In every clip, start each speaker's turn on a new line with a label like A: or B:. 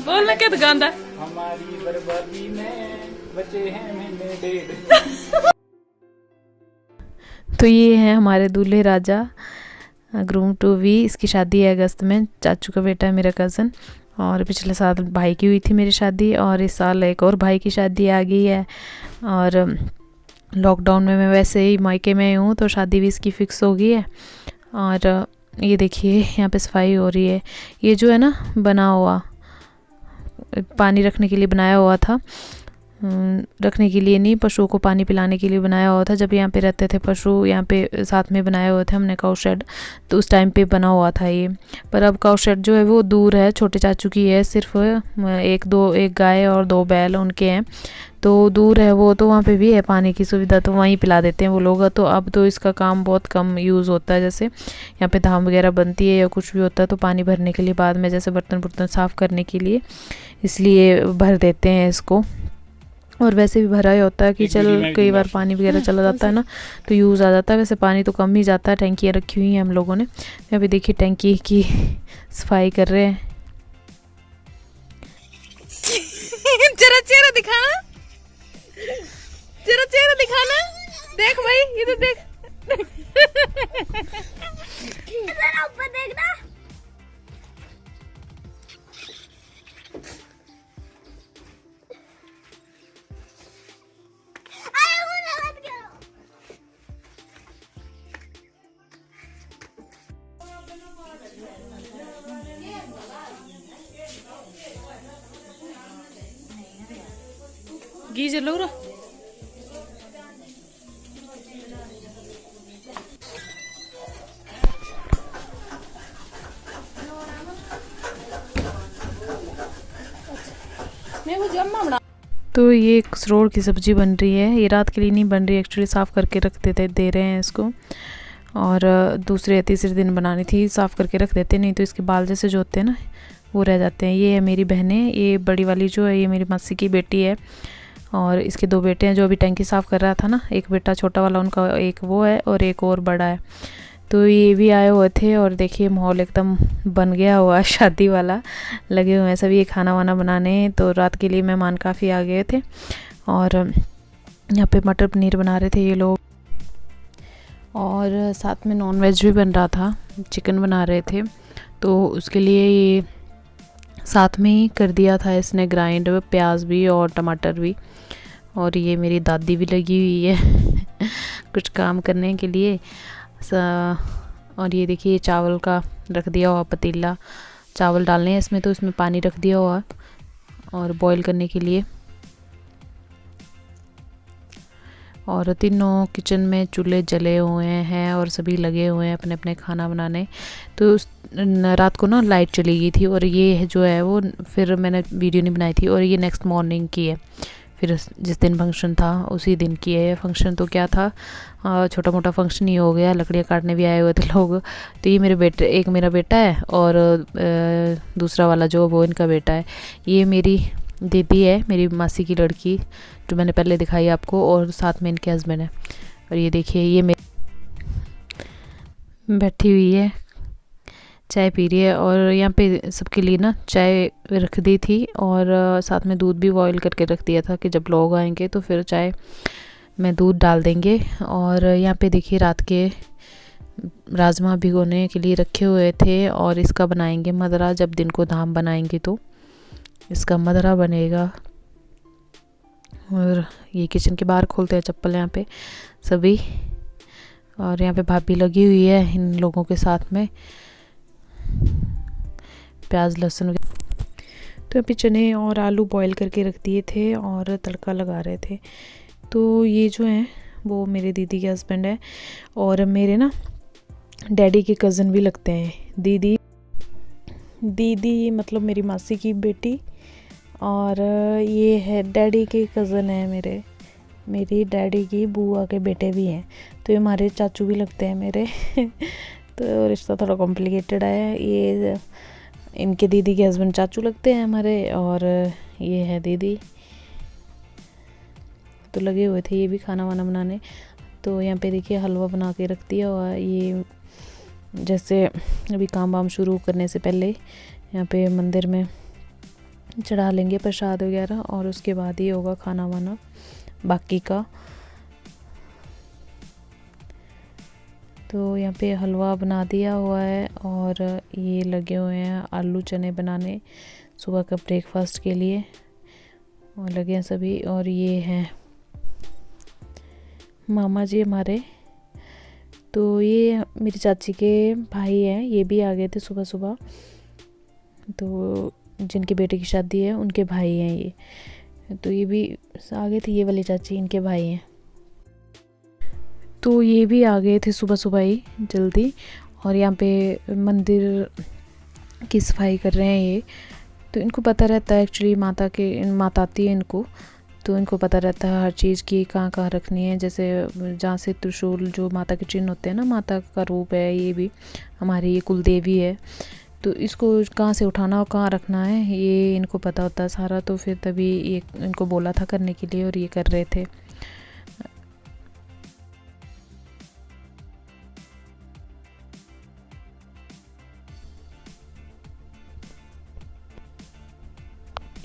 A: बोलना क्या दुकान था।
B: हमारी बर्बादी में बचे हैं महीने डेढ़।
A: तो ये है हमारे दूल्हे राजा, ग्रूम टू बी। इसकी शादी है अगस्त में, चाचू का बेटा है मेरा कज़न। और पिछले साल भाई की हुई थी मेरी शादी, और इस साल एक और भाई की शादी आ गई है। और लॉकडाउन में मैं वैसे ही मायके में हूँ, तो शादी भी इसकी फ़िक्स हो गई है। और ये देखिए यहाँ पे सफाई हो रही है। ये जो है ना बना हुआ, पानी रखने के लिए बनाया हुआ था, रखने के लिए नहीं, पशुओं को पानी पिलाने के लिए बनाया हुआ था। जब यहाँ पे रहते थे पशु, यहाँ पे साथ में बनाए हुए थे हमने काऊ शेड, तो उस टाइम पे बना हुआ था ये। पर अब काऊ शेड जो है वो दूर है, छोटे चाचू की है, सिर्फ एक गाय और 2 बैल उनके हैं, तो दूर है वो। तो वहाँ पे भी है पानी की सुविधा, तो वहीं पिला देते हैं वो लोग। तो अब तो इसका काम बहुत कम यूज़ होता है, जैसे यहाँ पे धाम वगैरह बनती है या कुछ भी होता है, तो पानी भरने के लिए बाद में, जैसे बर्तन साफ़ करने के लिए, इसलिए भर देते हैं इसको। और वैसे भी भरा ही होता है कि चल कई बार पानी वगैरह चला जाता है ना, तो यूज़ आ जाता है। वैसे पानी तो कम ही जाता है, टैंकियाँ रखी हुई हैं हम लोगों ने। यहाँ पे देखिए टैंकी की सफाई कर रहे हैं। जरा चेहरा दिखाना, जरा चेहरा दिखाना, देख भाई इधर देख।
C: इधर ऊपर देखना।
A: गीजर लो रो। तो ये कसरोड़ की सब्ज़ी बन रही है। ये रात के लिए नहीं बन रही, एक्चुअली साफ़ करके रख दे रहे हैं इसको। और दूसरे या तीसरे दिन बनानी थी, साफ़ करके रख देते, नहीं तो इसके बाल जैसे जो होते हैं ना वो रह जाते हैं। ये है मेरी बहनें, ये बड़ी वाली जो है ये मेरी मासी की बेटी है, और इसके 2 बेटे हैं। जो अभी टंकी साफ़ कर रहा था ना, एक बेटा छोटा वाला उनका, एक वो है और एक और बड़ा है। तो ये भी आए हुए थे, और देखिए माहौल एकदम बन गया हुआ शादी वाला, लगे हुए हैं सभी ये खाना वाना बनाने। तो रात के लिए मेहमान काफ़ी आ गए थे, और यहाँ पे मटर पनीर बना रहे थे ये लोग, और साथ में नॉन वेज भी बन रहा था, चिकन बना रहे थे। तो उसके लिए ये साथ में ही कर दिया था इसने ग्राइंड, प्याज भी और टमाटर भी। और ये मेरी दादी भी लगी हुई है कुछ काम करने के लिए। और ये देखिए चावल का रख दिया हुआ पतीला, चावल डालने हैं इसमें, तो इसमें पानी रख दिया हुआ और बॉईल करने के लिए। और तीनों किचन में चूल्हे जले हुए हैं और सभी लगे हुए हैं अपने अपने खाना बनाने। तो रात को ना लाइट चली गई थी, और ये जो है वो फिर मैंने वीडियो नहीं बनाई थी, और ये नेक्स्ट मॉर्निंग की है। फिर जिस दिन फंक्शन था उसी दिन की है। फंक्शन तो क्या था, छोटा मोटा फंक्शन ही हो गया, लकड़ियाँ काटने भी आए हुए थे लोग। तो ये मेरे बेटे, एक मेरा बेटा है और दूसरा वाला जो वो इनका बेटा है। ये मेरी दीदी है, मेरी मासी की लड़की, जो मैंने पहले दिखाई आपको, और साथ में इनके हस्बैंड है। और ये देखिए ये मेरी बैठी हुई है, चाय पी रही है। और यहाँ पे सबके लिए ना चाय रख दी थी, और साथ में दूध भी बॉईल करके रख दिया था कि जब लोग आएंगे तो फिर चाय में दूध डाल देंगे। और यहाँ पे देखिए रात के राजमा भिगोने के लिए रखे हुए थे, और इसका बनाएंगे मदरा। जब दिन को धाम बनाएंगे तो इसका मदरा बनेगा। और ये किचन के बाहर खोलते हैं चप्पल यहाँ पे सभी। और यहाँ पे भाभी लगी हुई है इन लोगों के साथ में, प्याज लहसुन। तो अभी चने और आलू बॉईल करके रख दिए थे और तड़का लगा रहे थे। तो ये जो है वो मेरे दीदी के हस्बैंड है, और मेरे ना डैडी के कज़न भी लगते हैं। दीदी मतलब मेरी मासी की बेटी, और ये है डैडी के कज़न है मेरी डैडी की बुआ के बेटे भी हैं। तो ये हमारे चाचू भी लगते हैं मेरे तो रिश्ता थोड़ा कॉम्प्लिकेटेड है। ये इनके दीदी के हस्बैंड चाचू लगते हैं हमारे, और ये है दीदी। तो लगे हुए थे ये भी खाना वाना बनाने। तो यहाँ पे देखिए हलवा बना के रख दिया हुआ। ये जैसे अभी काम वाम शुरू करने से पहले यहाँ पे मंदिर में चढ़ा लेंगे प्रसाद वगैरह और उसके बाद ही होगा खाना वाना बाकी का। तो यहाँ पे हलवा बना दिया हुआ है और ये लगे हुए हैं आलू चने बनाने सुबह का ब्रेकफास्ट के लिए, और लगे हैं सभी। और ये हैं मामा जी हमारे, तो ये मेरी चाची के भाई हैं, ये भी आ गए थे सुबह सुबह। तो जिनके बेटे की शादी है उनके भाई हैं ये, तो ये भी आ गए थे, ये वाली चाची इनके भाई हैं। तो ये भी आ गए थे सुबह सुबह ही जल्दी, और यहाँ पे मंदिर की सफाई कर रहे हैं ये। तो इनको पता रहता है एक्चुअली, माता आती है इनको, तो इनको पता रहता है हर चीज़ की कहाँ कहाँ रखनी है। जैसे जहाँ से त्रिशूल जो माता के चिन्ह होते हैं ना, माता का रूप है ये भी हमारी, ये कुल देवी है, तो इसको कहाँ से उठाना और कहाँ रखना है ये इनको पता होता है सारा। तो फिर तभी ये इनको बोला था करने के लिए और ये कर रहे थे।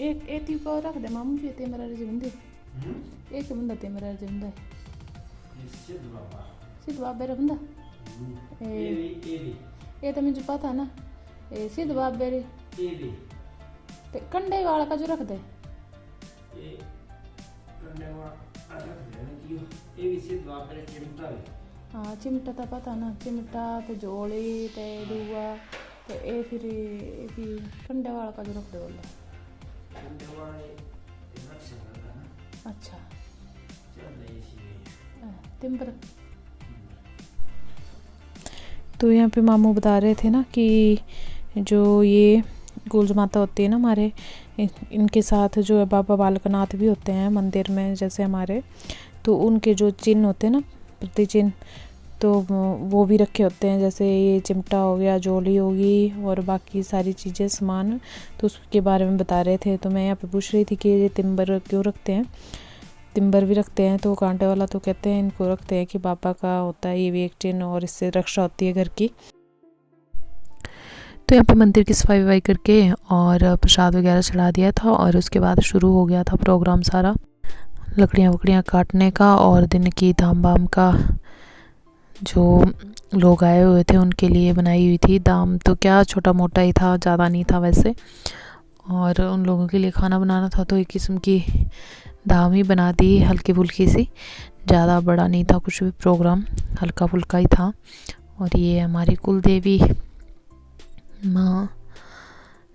A: एक एती को रख दे मामू जी, ते मेरा रजबंदे एक बंदा ते मेरा रजबंदा है सिद्ध बाबे रा बंदा ये तो मुझे पता ना, ए सिद्ध बाबे रे ते कंडे वाला का जो रख दे
B: ये कंडे वाला रख दे ना कि ये भी सिद्ध बाबे रे चिमटा है।
A: हाँ चिमटा तो पता ना, चिमटा ते जोड़ी ते दुआ ते ए फिर ये कंडे वाला का जो रख दे बोला। अच्छा तिम्बर। तो यहाँ पे मामू बता रहे थे ना कि जो ये गुलज माता होती है ना हमारे, इनके साथ जो है बाबा बालकनाथ भी होते हैं मंदिर में जैसे हमारे, तो उनके जो चिन्ह होते हैं ना प्रति चिन्ह, तो वो भी रखे होते हैं। जैसे ये चिमटा हो गया, जोली होगी और बाकी सारी चीज़ें सामान, तो उसके बारे में बता रहे थे। तो मैं यहाँ पे पूछ रही थी कि ये तिम्बर क्यों रखते हैं, तिम्बर भी रखते हैं तो कांटे वाला, तो कहते हैं इनको रखते हैं कि पापा का होता है ये भी एक चिन्ह और इससे रक्षा होती है घर की। तो यहाँ पे मंदिर की सफाई वफाई करके और प्रसाद वगैरह चढ़ा दिया था और उसके बाद शुरू हो गया था प्रोग्राम सारा, लकड़ियाँ वकड़ियाँ काटने का और दिन की धाम बाम का। जो लोग आए हुए थे उनके लिए बनाई हुई थी दाम, तो क्या छोटा मोटा ही था, ज़्यादा नहीं था वैसे, और उन लोगों के लिए खाना बनाना था तो एक किस्म की दाम ही बना दी हल्की फुल्की सी, ज़्यादा बड़ा नहीं था कुछ भी प्रोग्राम, हल्का फुल्का ही था। और ये हमारी कुल देवी माँ,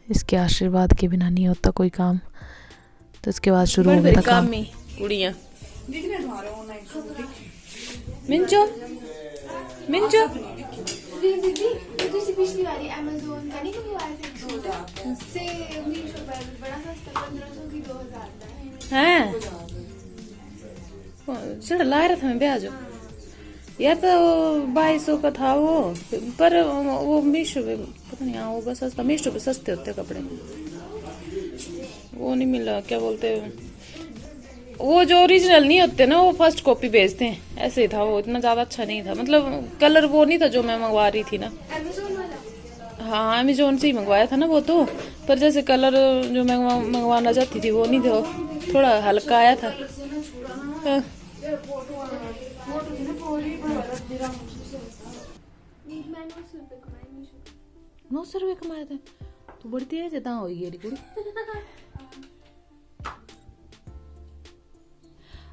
A: इसके आशीर्वाद के बिना नहीं होता कोई काम। तो इसके बाद शुरू हो गया था काम। कुड़ियाँ मिंचो मिंचो
C: दीदी तुसी पिछली बारी अमेज़न का नहीं मंगवाया था से मीशो पर बड़ा सस्ता 1500 की 2000 का
A: हैं चढ़ ला रहा था मैं ब्याह जो यार, तो 2200 का था वो, पर वो मीशो पे पता नहीं, हाँ वो बस सस्ता, मीशो पे सस्ते होते कपड़े, वो नहीं मिला, क्या बोलते हैं वो जो ओरिजिनल नहीं होते ना, वो फर्स्ट कॉपी भेजते हैं, ऐसे ही था वो, इतना ज़्यादा अच्छा नहीं था, मतलब कलर वो नहीं था जो मैं मंगवा रही थी ना। हाँ अमेज़न से ही मंगवाया था ना वो तो, पर जैसे कलर जो मैं मंगवाना चाहती थी वो नहीं था, थोड़ा हल्का आया था। हाँ। 900 रुपये कमाया था, तू बड़ी तेज है, हो गई कुड़ी।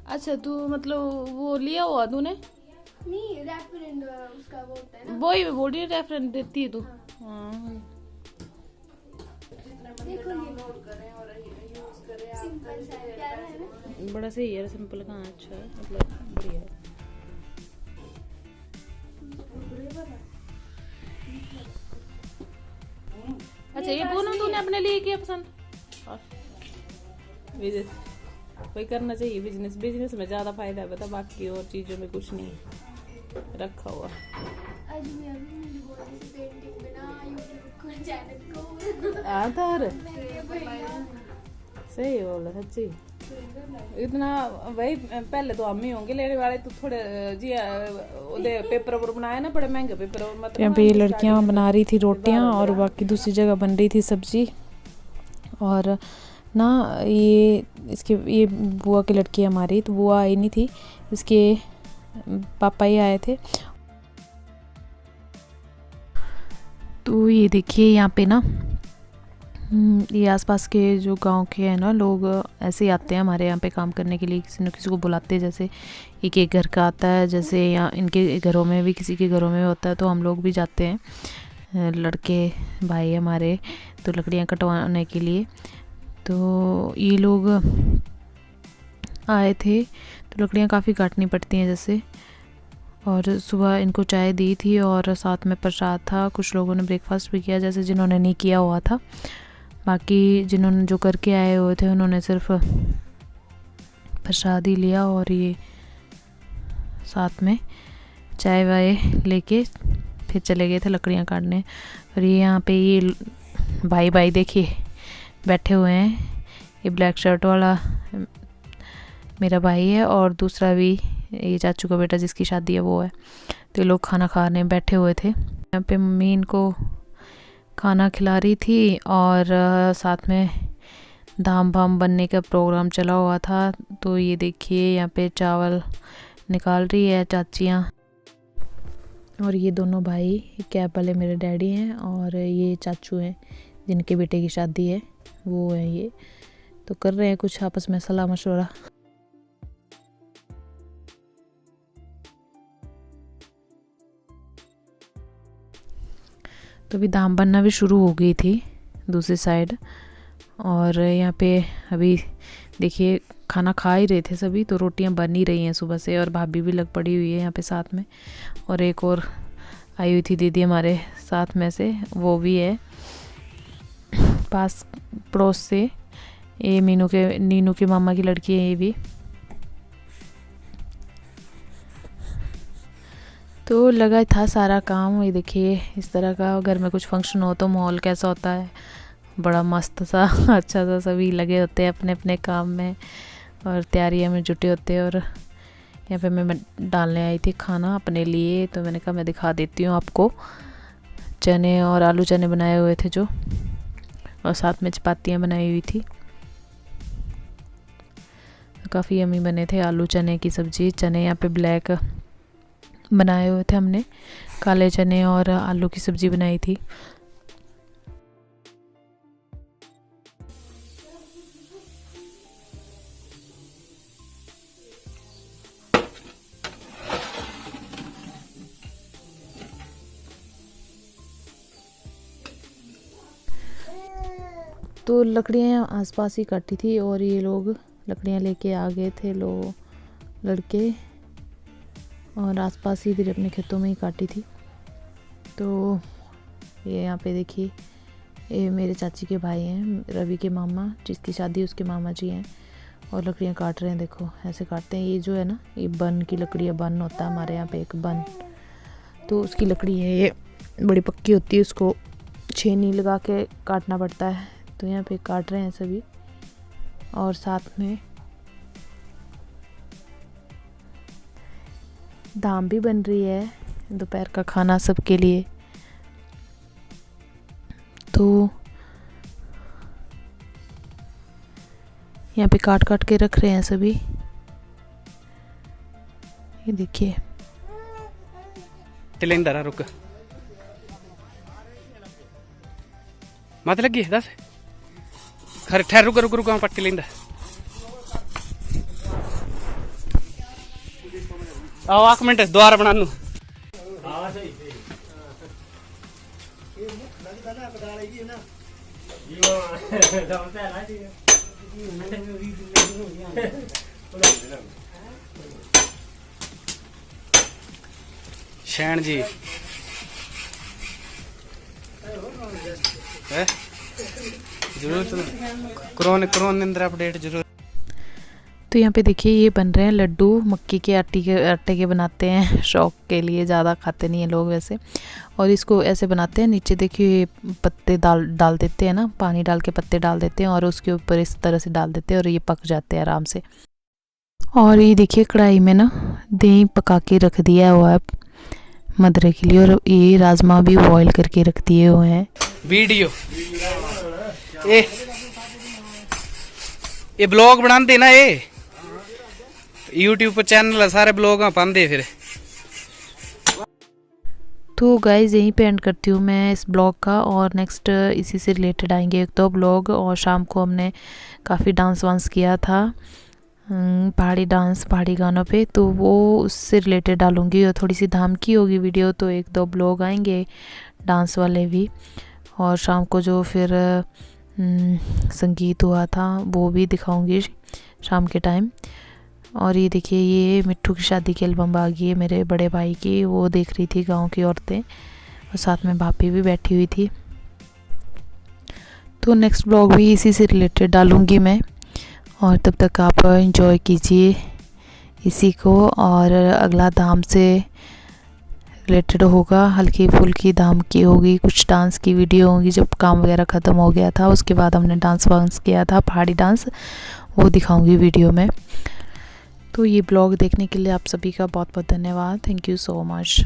A: अच्छा तू मतलब वो लिया हुआ तूने?
C: नहीं रेफरेंस उसका वो होता है ना,
A: वही बॉडी रेफरेंस देती है तू। हाँ
C: देखो डाउनलोड करें और यूज करें, सिंपल सा है, प्यारा है ना,
A: बड़ा सही है, सिंपल का अच्छा है, मतलब बढ़िया है। अच्छा ये पूनम तूने अपने लिए किया पसंद? बिजनेस कोई करना चाहिए, बिजनेस, बिजनेस में ज्यादा फायदा है पता, बाकी और चीजों में कुछ नहीं रखा हुआ।
C: आज मैं अभी मुझे बोल रही थी पेंटिंग बिना यूट्यूब को चैनल को
A: आता है सही बोला सच्ची, इतना भाई पहले तो हम ही होंगे लेने वाले, तो थोड़े जी उधर पेपर और बनाया ना, बड़े महंगे पेपर और मतलब। यहाँ पे ये लड़कियां बना रही थी रोटियां और बाकी दूसरी जगह बन रही थी सब्जी, और ना ये बुआ की लड़की है हमारी, तो बुआ आई नहीं थी, इसके पापा ही आए थे। तो ये देखिए यहाँ पे ना ये आसपास के जो गांव के हैं ना लोग ऐसे ही आते हैं हमारे यहाँ पे काम करने के लिए, किसी न किसी को बुलाते हैं, जैसे एक एक घर का आता है, जैसे यहाँ इनके घरों में भी किसी के घरों में होता है तो हम लोग भी जाते हैं, लड़के भाई हमारे, तो लकड़ियाँ कटवाने के लिए। तो ये लोग आए थे, तो लकड़ियाँ काफ़ी काटनी पड़ती हैं जैसे, और सुबह इनको चाय दी थी और साथ में प्रसाद था। कुछ लोगों ने ब्रेकफास्ट भी किया जैसे जिन्होंने नहीं किया हुआ था, बाकी जिन्होंने जो करके आए हुए थे उन्होंने सिर्फ प्रसाद ही लिया और ये साथ में चाय वाय लेके फिर चले गए थे लकड़ियाँ काटने। और ये यहाँ पे ये भाई देखिए बैठे हुए हैं, ये ब्लैक शर्ट वाला मेरा भाई है और दूसरा भी ये चाचू का बेटा जिसकी शादी है वो है। तो ये लोग खाना खाने बैठे हुए थे। यहाँ पे मम्मी इनको खाना खिला रही थी और साथ में धाम भाम बनने का प्रोग्राम चला हुआ था। तो ये देखिए यहाँ पे चावल निकाल रही है चाचियाँ, और ये दोनों भाई कैब वाले मेरे डैडी हैं और ये चाचू हैं जिनके बेटे की शादी है, वो है ये। तो कर रहे हैं कुछ आपस में सलाह मशवरा। तो अभी दाम बनना भी शुरू हो गई थी दूसरी साइड, और यहाँ पे अभी देखिए खाना खा ही रहे थे सभी, तो रोटियां बन ही रही हैं सुबह से, और भाभी भी लग पड़ी हुई है यहाँ पे साथ में, और एक और आई हुई थी दीदी हमारे साथ में से, वो भी है पास पड़ोस से, ये नीनू के मामा की लड़की है ये भी। तो लगा था सारा काम। ये देखिए इस तरह का घर में कुछ फंक्शन हो तो माहौल कैसा होता है, बड़ा मस्त सा अच्छा सा, सभी लगे होते हैं अपने अपने काम में और तैयारियों में जुटे होते हैं। और यहाँ पे मैं डालने आई थी खाना अपने लिए, तो मैंने कहा मैं दिखा देती हूँ आपको। चने और आलू चने बनाए हुए थे जो, और साथ में चपातियाँ बनाई हुई थी, काफ़ी यम्मी बने थे। आलू चने की सब्ज़ी, चने यहाँ पे ब्लैक बनाए हुए थे हमने, काले चने और आलू की सब्ज़ी बनाई थी। तो लकड़ियाँ आसपास ही काटी थी और ये लोग लकड़ियाँ लेके आ गए थे लड़के, और आसपास ही इधर अपने खेतों में ही काटी थी। तो ये यहाँ पे देखिए ये मेरे चाची के भाई हैं, रवि के मामा, जिसकी शादी उसके मामा जी हैं, और लकड़ियाँ काट रहे हैं। देखो ऐसे काटते हैं। ये जो है ना, ये बन की लकड़ी है, बन होता है हमारे यहाँ पे एक बन, तो उसकी लकड़ी है, ये बड़ी पक्की होती है, उसको छेनी लगा के काटना पड़ता है। तो यहाँ पे काट रहे हैं सभी, और साथ में दाम भी बन रही है दोपहर का खाना सबके लिए। तो यहाँ पे काट काट के रख रहे हैं सभी, ये देखिए।
D: टिलेंदर रुक मत लगी दस खर ठहर रुक रुक रुक पट्टी लेंदा आओ 1 मिनट दोबारा बना लूं। शैन जी जरूर करोन अंदर अपडेट जरूर।
A: तो यहाँ पे देखिए ये बन रहे हैं लड्डू, मक्की के आटे के बनाते हैं, शौक के लिए, ज़्यादा खाते नहीं हैं लोग वैसे। और इसको ऐसे बनाते हैं, नीचे देखिए पत्ते डाल देते हैं ना, पानी डाल के पत्ते डाल देते हैं और उसके ऊपर इस तरह से डाल देते हैं और ये पक जाते हैं आराम से। और ये देखिए कढ़ाई में ना दही पका के रख दिया हुआ है मदरे के लिए, और ये राजमा भी बॉईल करके रख दिए हुए हैं।
D: वीडियो ए ये ब्लॉग बनाते ना, ये यूट्यूब पर चैनल है, सारे ब्लॉग पाते फिर।
A: तो गाइज़ यहीं पे एंड करती हूँ मैं इस ब्लॉग का, और नेक्स्ट इसी से रिलेटेड आएंगे 1-2 ब्लॉग। और शाम को हमने काफ़ी डांस वांस किया था, पहाड़ी डांस, पहाड़ी गानों पे, तो वो उससे रिलेटेड डालूँगी। और थोड़ी सी धाम की होगी वीडियो, तो 1-2 ब्लॉग आएंगे डांस वाले भी। और शाम को जो फिर संगीत हुआ था वो भी दिखाऊंगी शाम के टाइम। और ये देखिए, ये मिट्ठू की शादी की एल्बम आ गई है मेरे बड़े भाई की, वो देख रही थी गांव की औरतें, और साथ में भाभी भी बैठी हुई थी। तो नेक्स्ट ब्लॉग भी इसी से रिलेटेड डालूंगी मैं, और तब तक आप एंजॉय कीजिए इसी को। और अगला धाम से रिलेटेड होगा, हल्की फुल्की धाम की होगी, कुछ डांस की वीडियो होगी। जब काम वगैरह ख़त्म हो गया था उसके बाद हमने डांस वांस किया था, पहाड़ी डांस, वो दिखाऊंगी वीडियो में। तो ये ब्लॉग देखने के लिए आप सभी का बहुत बहुत धन्यवाद। Thank you so much.